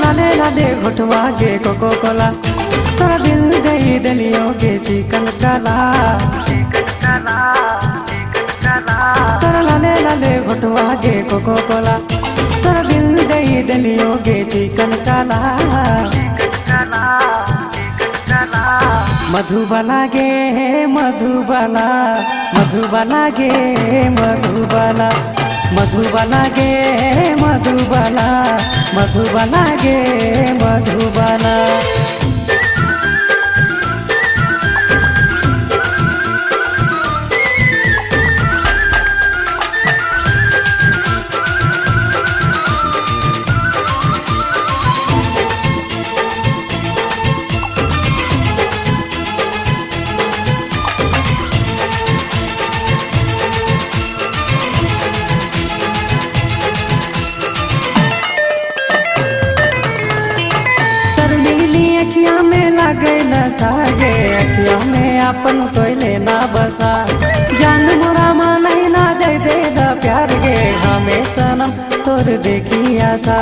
लाले लाले घुटवा गे कोको कोला तोरा दिल गई दलियों गे चिकन काला तोरा लाले लाले घुटवा गे कोको कोला तोरा दिल गई दलियों गे चिकन काला मधुबाला गे मधुबाला मधुबाला गे मधुबाला मधुबाला गे मधुबाला मधुबाला गे मधुबाला अखियां में लागे नशा गे अखियां में अपन कोयले ना बसा जान मोरा मानई ना दे दे दा प्यार गे हमें सनम तोर देखी आशा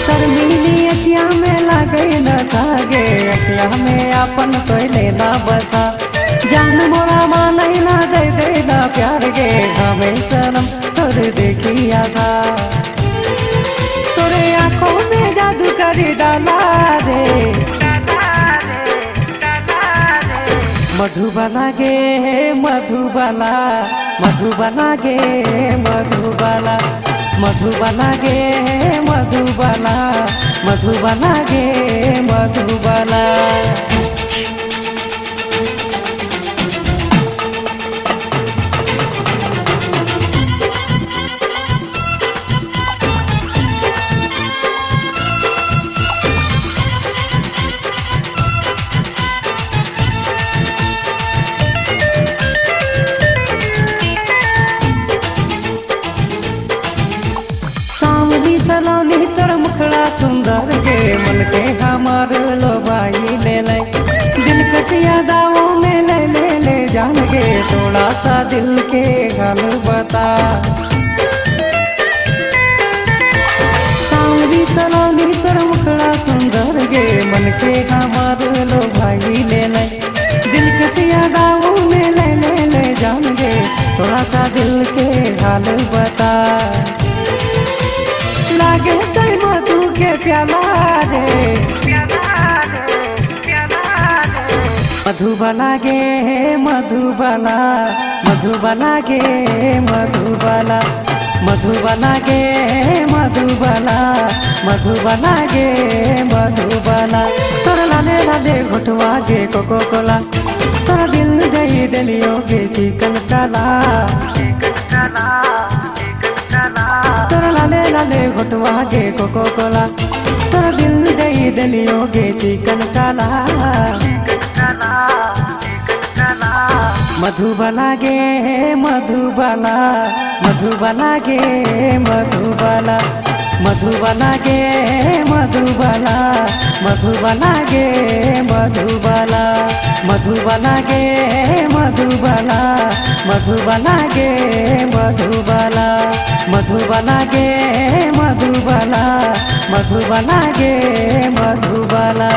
शर्मीली अखियां में लागे नशा गे अखियां में अपन कोयले ना बसा जान मोरा मानई ना दे दे दा प्यार गे हमें सनम तोर देखी आशा तोरे आँखों में जादू कर डाला रे मधुबाला गे मधुबाला मधुबाला गे मधुबाला मधुबाला गे मधुबाला मधुबाला गे मधुबाला सलोनी तोर मुखड़ा सुंदर गे मन के हमार लोबाई ले ले दिल के यादाओं में ले ले ले जान गे थोड़ा सा दिल के हाल बता सांवली सलोनी तोर मुखड़ा सुंदर गे मन के हमार लोबाई ले ले दिल के यादाओं में ले ले ले जान गे थोड़ा सा दिल के हाल बता लागे तई मधु के प्याला रे मधुबाला गे मधुबाला मधुबाला गे मधुबाला मधुबाला गे मधुबाला मधुबाला गे मधुबाला तोरा लाले लाले घुटवा गे कोको कोला तोरा दिल गई दलियों गे चिकन काला तोरा लाले लाले घुटवा गे कोको कोला तोरा दिल गई दलियों गे चिकन काला मधुबाला गे मधुबाला मधुबाला गे मधुबाला मधुबाला गे मधुबाला मधुबाला गे मधुबाला मधुबाला गे मधुबाला मधुबाला गे मधुबाला मधुबाला गे मधुबाला मधुबाला गे मधुबाला।